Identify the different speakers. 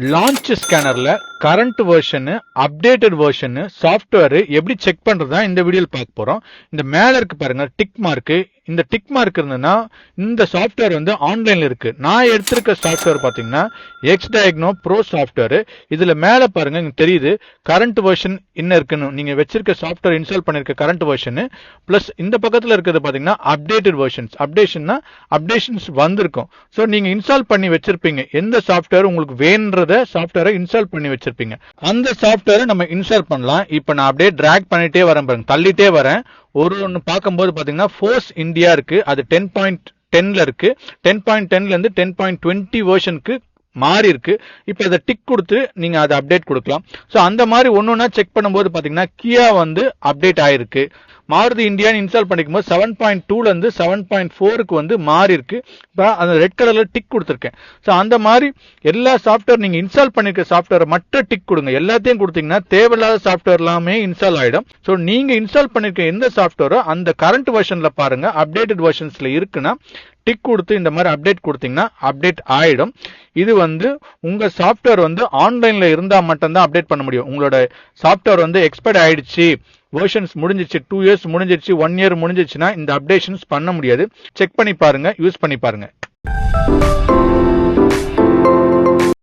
Speaker 1: Launch ஸ்கேனர்ல current version, updated version, software எப்படி check பண்றதா இந்த வீடியோல பார்க்க போறோம். இந்த மேல இருக்கு பாருங்க டிக் மார்க். இந்த டிக் மார்க் இருந்ததுன்னா இந்த சாஃப்ட்வேர் வந்து ஆன்லைன்ல இருக்கு. நான் எடுத்திருக்க சாஃப்ட்வேர் பாத்தீங்கன்னா எக்ஸ்டயக்னோ ப்ரோ சாஃப்ட்வேர். இதுல மேல பாருங்க இங்க தெரியுது கரண்ட் வெர்ஷன் என்ன இருக்குன்னு. நீங்க வச்சிருக்க சாஃப்ட்வேர் இன்ஸ்டால் பண்ணிருக்க கரண்ட் வெர்ஷன் பிளஸ் இந்த பக்கத்துல இருக்கிறது பாத்தீங்கன்னா அப்டேட்டட் வெர்ஷன்ஸ். அப்டேஷன்ஸ் வந்திருக்கும். ஸோ நீங்க இன்ஸ்டால் பண்ணி வச்சிருப்பீங்க. எந்த சாஃப்ட்வேர் உங்களுக்கு வேணுன்றத சாஃப்ட்வேரை இன்ஸ்டால் பண்ணி வச்சிருப்பீங்க. அந்த சாஃப்ட்வேரை நம்ம இன்ஸ்டால் பண்ணலாம். இப்போ நான் அப்படியே டிராக் பண்ணிட்டே வரேன் பாருங்க, தள்ளிட்டே வரேன். ஒன்று பார்க்கும்போது பாத்தீங்கன்னா ஃபோர்ஸ் இந்தியா இருக்கு, அது 10.10ல இருக்கு. 10.10ல இருந்து 10.20 வெர்ஷனுக்கு மாறி இருக்கு. இப்போ இதை டிக் கொடுத்து நீங்க அதை அப்டேட் கொடுக்கலாம். ஸோ அந்த மாதிரி ஒன்னொன்னா செக் பண்ணும்போது பாத்தீங்கன்னா கியா வந்து அப்டேட் ஆயிருக்கு. மாருதி இந்தியான்னு இன்ஸ்டால் பண்ணிக்கும் போது 7.2ல இருந்து 7.4க்கு வந்து மாறி இருக்கு. இப்போ அந்த ரெட் கலர்ல டிக் கொடுத்துருக்கேன். ஸோ அந்த மாதிரி எல்லா சாஃப்ட்வேர் நீங்க இன்ஸ்டால் பண்ணிருக்க சாஃப்ட்வேரை மட்டும் டிக் கொடுங்க. எல்லாத்தையும் கொடுத்தீங்கன்னா தேவையில்லாத சாஃப்ட்வேர் எல்லாமே இன்ஸ்டால் ஆயிடும். ஸோ நீங்க இன்ஸ்டால் பண்ணிருக்க எந்த சாஃப்ட்வேரோ அந்த கரண்ட் வெர்ஷன்ல பாருங்க, அப்டேட்டட் வெர்ஷன்ஸ்ல இருக்குன்னா டிக் கொடுத்து இந்த மாதிரி அப்டேட் கொடுத்தீங்கன்னா அப்டேட் ஆயிடும். இது வந்து உங்க சாஃப்ட்வேர் வந்து ஆன்லைன்ல இருந்தா மட்டும்தான் அப்டேட் பண்ண முடியும். உங்களோட சாஃப்ட்வேர் வந்து எக்ஸ்பயர்ட் ஆயிடுச்சு, வெர்ஷன்ஸ் முடிஞ்சிச்சு, 2 இயர்ஸ் முடிஞ்சிருச்சு, 1 இயர் முடிஞ்சிச்சுன்னா இந்த அப்டேஷன்ஸ் பண்ண முடியாது. செக் பண்ணி பாருங்க, யூஸ் பண்ணி பாருங்க.